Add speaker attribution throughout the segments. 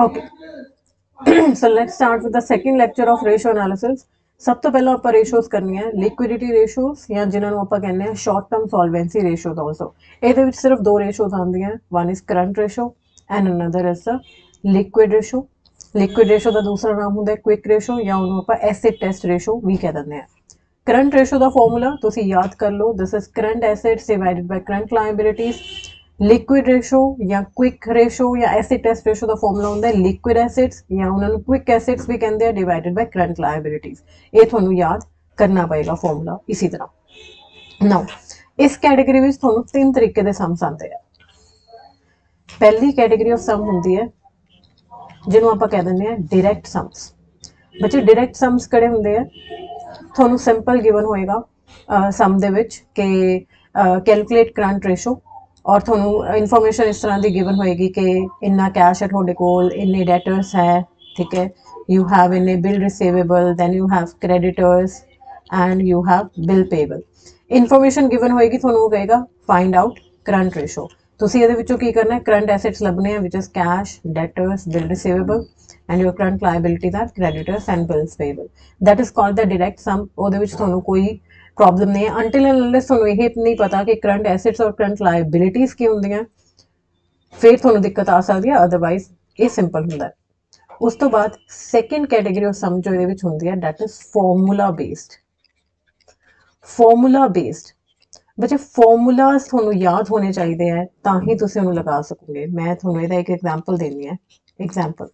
Speaker 1: Okay, so let's start with the second lecture of ratio analysis. सब तो पहला ਆਪਾਂ ਰੇਸ਼ੋਸ ਕਰਨੀ ਹੈ, ਲਿਕੁਇਡਿਟੀ ਰੇਸ਼ੋਸ ਜਾਂ ਜਿਨ੍ਹਾਂ ਨੂੰ ਆਪਾਂ ਕਹਿੰਦੇ ਆ short term solvency ratios also. ਇਹਦੇ ਵਿੱਚ ਸਿਰਫ ਦੋ ਰੇਸ਼ੋਸ ਆਉਂਦੀਆਂ, one is current ratio and another is the liquid ratio. Liquid ratio ਦਾ ਦੂਸਰਾ ਨਾਮ ਹੁੰਦਾ ਕੁਇਕ ਰੇਸ਼ੋ ਜਾਂ ਉਹਨੂੰ ਆਪਾਂ ਐਸਿਡ ਟੈਸਟ ਰੇਸ਼ੋ ਵੀ ਕਹਿ ਦਿੰਦੇ ਆ। करंट रेशो का फॉर्मूला तुसी याद कर लो, this is current assets divided by current liabilities. Liquid ratio या क्विक रेशो या एसिड टेस्ट रेशो का फॉर्मूला होंदा है लिक्विड एसिड्स या उन्होंने क्विक एसिड्स भी कहते हैं डिवाइडेड बाय करंट लायबिलिटीज। ये थोनू याद करना पएगा फॉर्मूला। इसी तरह नाउ इस कैटेगरी में थोनू तीन तरीके के सम्स आते हैं। पहली कैटेगरी ऑफ सम होंदी है जिन्हों आपां कह दिंदे आ डायरैक्ट सम्स। बच्चे डायरैक्ट सम्स किहड़े हुंदे आ? ਤੁਹਾਨੂੰ ਸਿੰਪਲ ਗਿਵਨ ਹੋਏਗਾ ਸਮ ਦੇ ਵਿੱਚ ਕਿ ਕੈਲਕੂਲੇਟ ਕਰੰਟ ਰੇਸ਼ੋ ਔਰ ਤੁਹਾਨੂੰ ਇਨਫੋਰਮੇਸ਼ਨ ਇਸ ਤਰ੍ਹਾਂ ਦੀ ਗਿਵਨ ਹੋਏਗੀ ਕਿ ਇੰਨਾ ਕੈਸ਼ ਹੈ ਤੁਹਾਡੇ ਕੋਲ, ਇੰਨੇ ਡੈਟਰਸ ਹੈ, ਠੀਕ ਹੈ, ਯੂ ਹੈਵ ਇੰਨੇ bill receivable, then you have creditors and you have bill payable. Information given ਹੋਏਗੀ, ਤੁਹਾਨੂੰ ਉਹ ਕਹੇਗਾ ਫਾइंड आउट करंट रेशो। ਤੁਸੀਂ ਇਹਦੇ ਵਿੱਚੋਂ ਕੀ ਕਰਨਾ ਹੈ, ਕਰੰਟ ਐਸੈਟਸ ਲੱਭਣੇ ਆ which is cash, debtors, bill receivable and your current liabilities are creditors and bills payable. That is called the direct sum। ਉਹਦੇ ਵਿੱਚ ਤੁਹਾਨੂੰ ਕੋਈ ਪ੍ਰੋਬਲਮ ਨਹੀਂ ਹੈ until and unless ਤੁਹਾਨੂੰ ਇਹ ਨਹੀਂ ਪਤਾ ਕਿ ਕਰੰਟ ਐਸੈਟਸ ਔਰ ਕਰੰਟ ਲਾਇਬਿਲਿਟੀਜ਼ ਕੀ ਹੁੰਦੀਆਂ, ਫਿਰ ਤੁਹਾਨੂੰ ਦਿੱਕਤ ਆ ਸਕਦੀ ਹੈ, ਅਦਰਵਾਈਜ਼ ਇਹ ਸਿੰਪਲ ਹੁੰਦਾ ਹੈ। ਉਸ ਤੋਂ ਬਾਅਦ ਸੈਕੰਡ ਕੈਟੇਗਰੀ ਆਫ ਸਮ ਜੋ ਇਹਦੇ ਵਿੱਚ ਹੁੰਦੀ ਹੈ that is formula based. Formula based ਬੱਚੇ ਫਾਰਮੂਲਾਜ਼ ਤੁਹਾਨੂੰ ਯਾਦ ਹੋਣੇ ਚਾਹੀਦੇ ਹੈ ਤਾਂ ਹੀ ਤੁਸੀਂ ਉਹਨੂੰ ਲਗਾ ਸਕੋਗੇ। ਮੈਂ ਤੁਹਾਨੂੰ ਇਹਦਾ ਇੱਕ ਐਗਜ਼ਾਮਪਲ ਦੇਣੀ ਹੈ। ਐਗਜ਼ਾਮਪਲ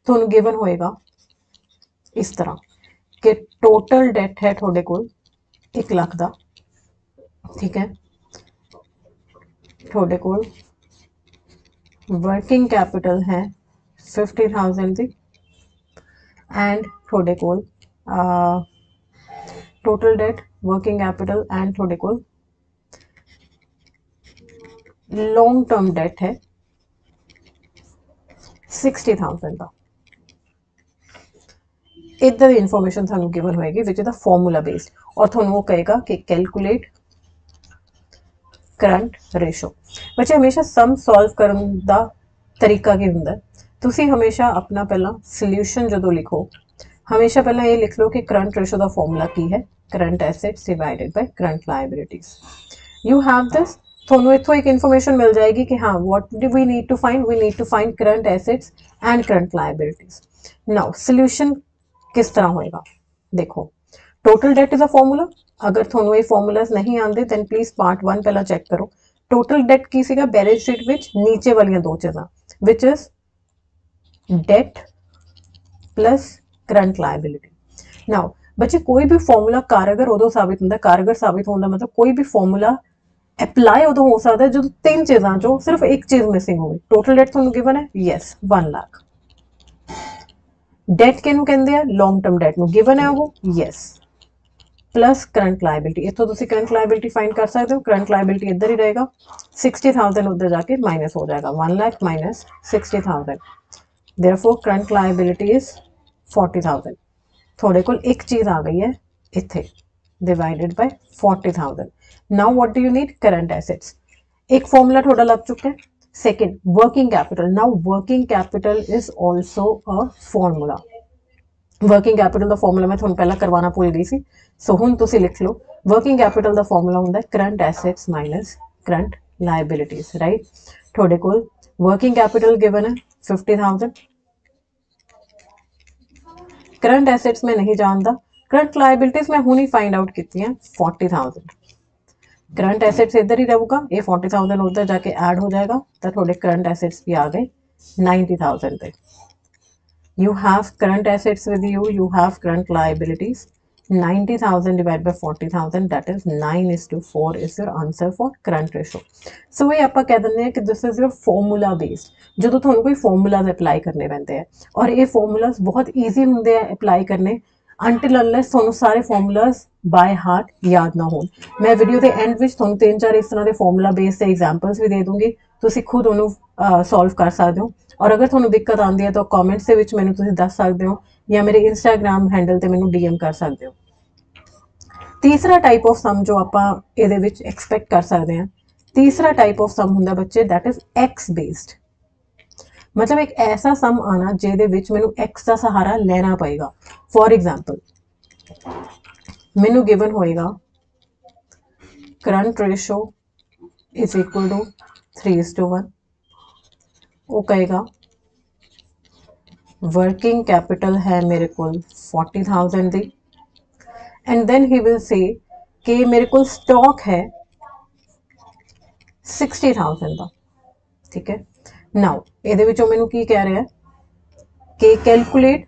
Speaker 1: ਤੁਹਾਨੂੰ ਗਿਵਨ ਹੋਏਗਾ ਇਸ ਤਰ੍ਹਾਂ ਕਿ ਟੋਟਲ ਡੈਟ ਹੈ ਤੁਹਾਡੇ ਕੋਲ 1 ਲੱਖ ਦਾ, ਠੀਕ ਹੈ, ਤੁਹਾਡੇ ਕੋਲ वर्किंग कैपिटल है 50,000 ਦੀ एंड ਤੁਹਾਡੇ ਕੋਲ total date, working capital and ਤੁਹਾਡੇ ਕੋਲ लॉन्ग टर्म डेट है 60,000 ਦਾ। इधर इन्फॉर्मेशन थानू गिवन होएगी which is the formula based और थानू वो कहेगा कि कैलकुलेट करंट रेशो। बच्चे हमेशा सम सॉल्व करने का तरीका की हुंदा, तुसी हमेशा अपना पहला सॉल्यूशन जो लिखो हमेशा पहला ये लिख लो कि करंट रेशो का फॉर्मूला की है, current assets divided by current liabilities. You have this, थोनू इथों एक इन्फॉर्मेशन मिल जाएगी कि हाँ what do we need to find current assets and current liabilities. Now solution किस तरह होएगा, देखो total debt is a formula. अगर थोनू ये फॉर्मूलाज नहीं आते दैन प्लीज पार्ट 1 पहला चेक करो। टोटल डेट की सीगा बैलेंस शीट विच नीचे वाली दो चीज़ां which is debt plus current liability. Now बच्चे कोई भी फॉर्मूला कारगर उदों साबित होंदा, कारगर साबित होने मतलब कोई भी फॉर्मूला अप्लाई उदों हो सकता है जो तीन चीज़ां चों सिर्फ एक चीज़ मिसिंग होवे। टोटल डेट थोनू गिवन है, यस 1 लाख। डेट किहनूं कहंदे आ, लॉन्ग टर्म डेट नूं गिवन है वो, यस, प्लस करंट लायबिलिटी। इत्थों तुसीं करंट लायबिलिटी फाइंड कर सकते हो, करंट लायबिलिटी इधर ही रहेगा, 60,000 उधर जाके माइनस हो जाएगा, 1 lakh minus 60,000, therefore current liability is 40,000। थोड़े कोल एक चीज़ आ गई है इत्थे divided by 40,000। Now what do you need, current assets. एक फॉर्मूला थोड़ा लग चुका है। Second working capital. Now working capital is also a formula. Working capital का फॉर्मूला मैं थोड़ा पहला करवाना भूल गई सी, सो हुण तुसीं लिख लो वर्किंग कैपिटल का फॉर्मूला हुंदा है current assets minus current liabilities, right. थोड़े कोल वर्किंग कैपिटल गिवन है 50,000, करंट एसेट्स में नहीं जानता, करंट लायबिलिटीज मैं हुणी फाइंड आउट की 40,000। करंट एसेट्स इधर ही रहूगा, ये 40,000 उधर जाके ऐड हो जाएगा तो थोड़े करंट एसेट्स भी आ गए 90,000 पे। You have current assets with you, you have current liabilities, 90,000 divided by 40,000 that is 9:4 is your answer for current ratio। So ये ਆਪਾਂ कह ਦਿੰਦੇ हैं कि this is your formula based। ਜਦੋਂ ਤੁਹਾਨੂੰ ਕੋਈ formulas apply करने ਪੈਂਦੇ ਆ और ये formulas बहुत easy ਹੁੰਦੇ ਆ apply करने until unless ਤੁਹਾਨੂੰ ਸਾਰੇ formulas by heart याद ना हो। मैं वीडियो के एंड ਵਿੱਚ ਤੁਹਾਨੂੰ 3-4 इस तरह के formula based एग्जाम्पल्स भी दे दूंगी, ਤੁਸੀਂ खुद ਉਹਨੂੰ सॉल्व कर सकते हो। और अगर थोड़ी दिक्कत आती है तो कॉमेंट्स के विच मैनूं तुसीं दस सकते हो या मेरे इंस्टाग्राम हैंडल ते मैनूं DM कर सकते हो। तीसरा टाइप ऑफ सम जो आपां इहदे विच एक्सपैक्ट कर सकते हैं, तीसरा टाइप ऑफ सम हुंदा बच्चे दैट इज एक्स बेस्ड। मतलब एक ऐसा सम आना ਜਿਹਦੇ ਵਿੱਚ ਮੈਨੂੰ x ਦਾ ਸਹਾਰਾ ਲੈਣਾ ਪਏਗਾ। ਫॉर एग्जांपल ਮੈਨੂੰ गिवन ਹੋਏਗਾ current ratio is equal to 3:1, वो कहेगा वर्किंग कैपिटल है मेरे को 40,000 दी, and then he will say कि मेरे को स्टॉक है 60,000 का। ठीक है, नाउ ਇਹਦੇ ਵਿੱਚੋਂ ਮੈਨੂੰ ਕੀ ਕਹਿ ਰਿਹਾ कि calculate,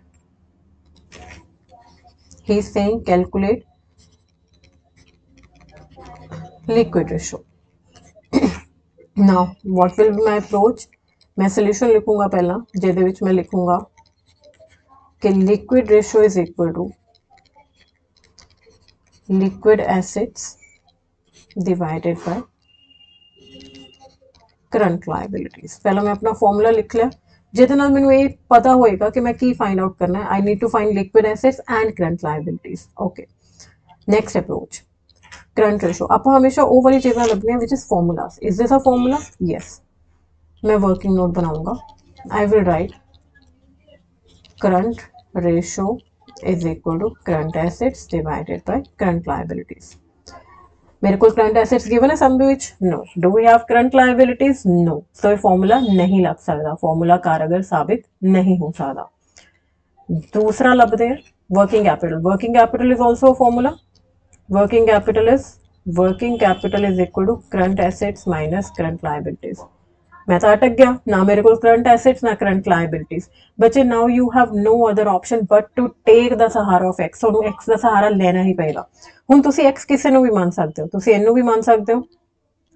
Speaker 1: he is saying calculate liquid ratio. Now what will be my approach, मैं सोल्यूशन लिखूंगा पहला ਜਿਹਦੇ ਵਿੱਚ मैं लिखूंगा कि liquid ratio is equal to liquid assets divided by current liabilities. पहला मैं अपना फॉर्मूला लिख लिया ਜਿਹਦੇ ਨਾਲ ਮੈਨੂੰ ਇਹ ਪਤਾ ਹੋਏਗਾ कि मैं की फाइंड आउट करना है। I need to find liquid assets and current liabilities. Okay, next approach current ratio. आप हमेशा वो वाली चीज़ें लभनी है which is formulas. Is this a formula? Yes. मैं वर्किंग नोट बनाऊंगा। I will write current ratio is equal to current assets divided by current liabilities. मेरे को करंट एसेट्स गिवन है sum which no. Do we have current liabilities? No. तो ये formula नहीं लग सकता, फॉर्मूला कारगर साबित नहीं हो सकता। दूसरा लभदे हैं working capital. Working capital is also a formula. Working capital is equal to current assets minus current liabilities. मैं तो अटक गया ना, मेरे को करंट एसेट्स ना करंट लायबिलिटीज। बच्चे now you have no other option but to take the सहारा ऑफ एक्स। ਤੁਹਾਨੂੰ x ਦਾ ਸਹਾਰਾ ਲੈਣਾ ਹੀ ਪਏਗਾ। ਹੁਣ ਤੁਸੀਂ x ਕਿਸੇ ਨੂੰ ਵੀ ਮੰਨ ਸਕਦੇ ਹੋ, ਤੁਸੀਂ ਇਹਨੂੰ ਵੀ ਮੰਨ ਸਕਦੇ ਹੋ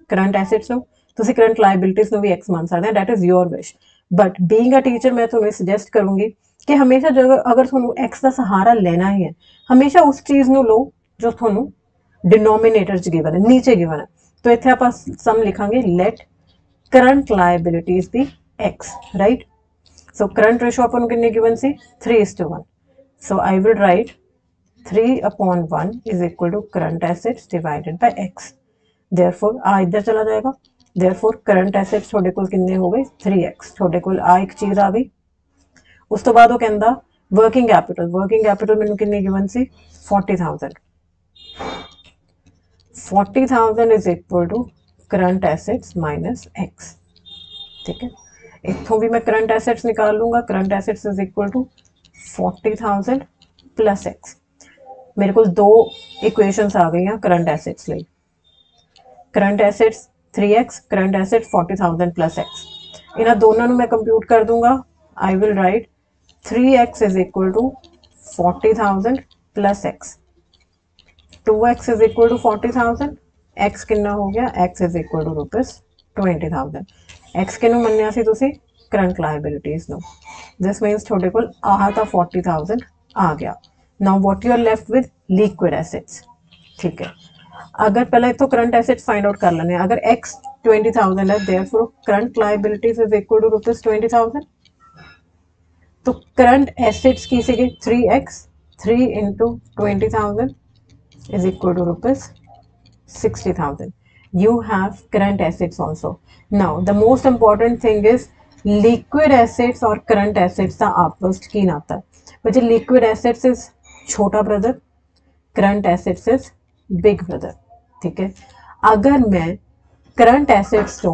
Speaker 1: ਕਰੰਟ ਐਸੈਟਸ ਨੂੰ, ਤੁਸੀਂ ਕਰੰਟ ਲਾਇਬਿਲਿਟੀਜ਼ ਨੂੰ ਵੀ x ਮੰਨ ਸਕਦੇ ਹੋ। That is your wish. But being a teacher मैं तुम्हें सजेस्ट करूंगी कि हमेशा जब अगर ਤੁਹਾਨੂੰ x ਦਾ सहारा लेना ही है, हमेशा उस चीज़ ਨੂੰ ਲਓ जो ਤੁਹਾਨੂੰ डिनोमिनेटर च गिवन है, नीचे गिवन है। तो इत्थे आप सम लिखांगे लेट करंट लायबिलिटीज भी x, right. So current ratio अपन कितने गिवन सी 3:1। So I will write 3/1 is equal to current assets divided by x। Therefore आ इधर चला जाएगा। देयरफॉर करंट एसेट्स थोड़े कोल कितने हो गए 3x। थोड़े कोल आ एक चीज़ आ गई। उस तो बाद वो कहंदा वर्किंग कैपिटल मैनू कितने गिवन सी 40,000। 40,000 is equal to current assets minus x। ठीक है, इतों भी मैं करंट एसेट्स निकाल लूंगा। Current assets is equal to 40,000 plus x। मेरे को दो इक्वेशंस आ गई करंट एसेट्स लिए। Current assets 3x, current assets 40,000 plus x। इन्होंने दोनों मैं कंप्यूट कर दूंगा। I will write 3x is equal to 40,000 plus x। 2x is equal to 40,000। x कितना हो गया? x is equal to ₹20,000। x किनू मन्निया सी तुसी? Current liabilities no. This means थोड़े कोल आ था 40,000 आ गया। Now what you are left with liquid assets. ठीक है, अगर पहले तो करंट एसेट्स फाइंड आउट कर लेने। अगर x 20,000 है, therefore current liabilities is equal to ₹20,000। तो करंट एसेट्स की सी 3x, 3 into 20,000 is equal to ₹60,000. You have current assets also. Now the most important thing is liquid assets और current assets का आपस की नाता है। बच्चे liquid assets is छोटा brother, current assets is big brother। ठीक है, अगर मैं करंट एसेट्स तो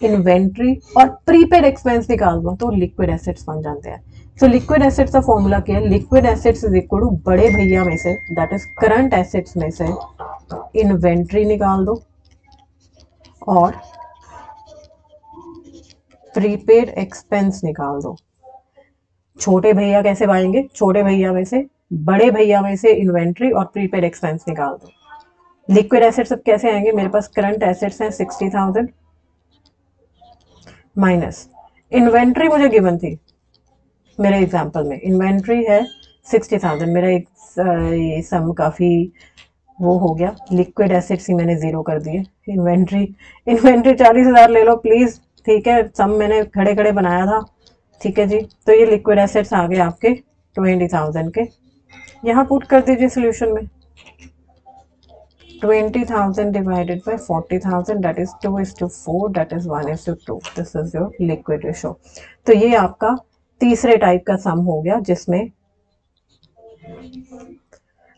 Speaker 1: इन्वेंट्री और प्रीपेड एक्सपेंस निकाल दूँ तो लिक्विड एसेट्स बन जाते हैं। सो लिक्विड एसेट्स का फॉर्मूला क्या है? Liquid assets is equal to बड़े भैया में से, दैट इज करंट एसेट्स में से इन्वेंट्री निकाल दो और प्रीपेड एक्सपेंस निकाल दो। छोटे भैया कैसे पाएंगे? छोटे भैया में से बड़े भैया में से इन्वेंट्री और प्रीपेड एक्सपेंस निकाल दो। लिक्विड एसेट्स अब कैसे आएंगे? मेरे पास करंट एसेट्स हैं 60,000 माइनस इन्वेंट्री मुझे गिवन थी मेरे एग्जांपल में, इन्वेंट्री है 60,000। मेरा एक ये सम काफ़ी वो हो गया, लिक्विड एसेट्स ही मैंने ज़ीरो कर दिए। इन्वेंट्री 40,000 ले लो प्लीज़। ठीक है, सम मैंने खड़े खड़े बनाया था। ठीक है जी, तो ये लिक्विड एसेट्स आ गए आपके 20,000 के। यहाँ पुट कर दीजिए सोल्यूशन में। 20,000 divided by 40,000, that is 2:4, that is 1:2. This is your liquid ratio. तो ये आपका तीसरे टाइप का सम हो गया जिसमें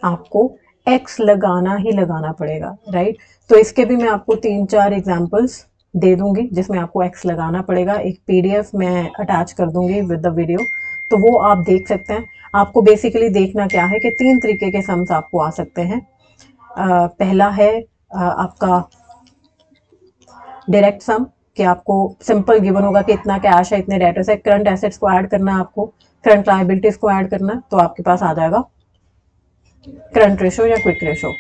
Speaker 1: आपको x लगाना ही लगाना पड़ेगा, राइट। तो इसके भी मैं आपको 3-4 एग्जांपल्स दे दूंगी जिसमें आपको x लगाना पड़ेगा। एक पीडीएफ मैं अटैच कर दूंगी विद द वीडियो, तो वो आप देख सकते हैं। आपको बेसिकली देखना क्या है कि 3 तरीके के सम्स आपको आ सकते हैं। पहला है आपका डायरेक्ट सम, कि आपको सिंपल गिवन होगा कि इतना कैश है, इतने डेटर्स है, करंट एसेट्स को ऐड करना है, आपको करंट लायबिलिटीज को ऐड करना है, तो आपके पास आ जाएगा करंट रेशो या क्विक रेशो।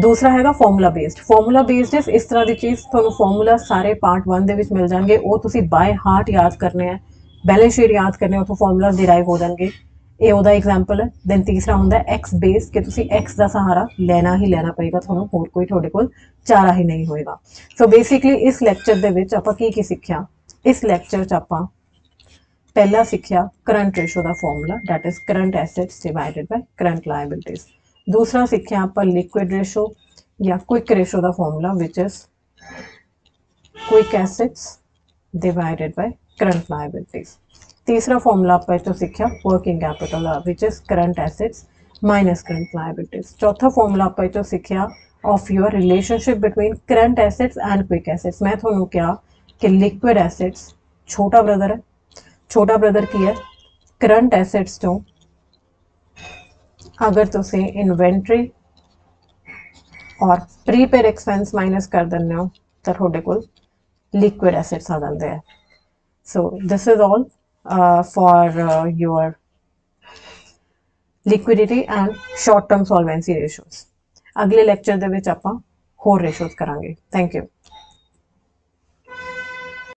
Speaker 1: दूसरा हैगा ਫਾਰਮੂਲਾ बेस्ड। ਫਾਰਮੂਲਾ बेस्ड इस तरह की चीज़ ਤੁਹਾਨੂੰ ਫਾਰਮੂਲਾ ਸਾਰੇ ਪਾर्ट 1 ਦੇ ਵਿੱਚ ਮਿਲ ਜਾਣਗੇ, ਉਹ ਤੁਸੀਂ ਬਾय ਹਾਰਟ याद करने हैं। बैलेंस शीट याद करने उतो ਫਾਰਮੂਲਾਜ਼ डिराइव हो जाएंगे। ये ਉਹਦਾ एग्जाम्पल है। दैन तीसरा ਹੁੰਦਾ एक्स बेस्ड, कि ਤੁਸੀਂ एक्स का सहारा लेना ही लेना पेगा, ਤੁਹਾਨੂੰ ਹੋਰ कोई ਤੁਹਾਡੇ ਕੋਲ चारा ही नहीं होएगा। सो बेसिकली इस लैक्चर ਦੇ ਵਿੱਚ ਆਪਾਂ ਕੀ ਸਿੱਖਿਆ? इस लैक्चर 'ਚ ਆਪਾਂ पहला सीखिया करंट रेशो का formula, that is current assets divided by current liabilities. दूसरा सीखिया आप लिक्विड रेशो या क्विक रेशो का formula, which is quick assets divided by current liabilities. तीसरा फॉर्मूला आप तो सीखिया working capital, which is current assets minus current liabilities. चौथा फॉर्मूला आप तो सीखिया of your relationship between current assets and quick assets. मैं थोनू क्या कि लिक्विड एसेट्स छोटा ब्रदर है, छोटा ब्रदर की है करंट एसेट्स तो अगर तुम इन्वेंट्री और प्रीपेड एक्सपेंस माइनस कर देने हो तो थोड़े को लिक्विड एसेट्स आ जाते हैं। So this is all for your liquidity and short term solvency ratios. अगले लैक्चर दे विच आपां होर रेशोज करांगे। Thank you.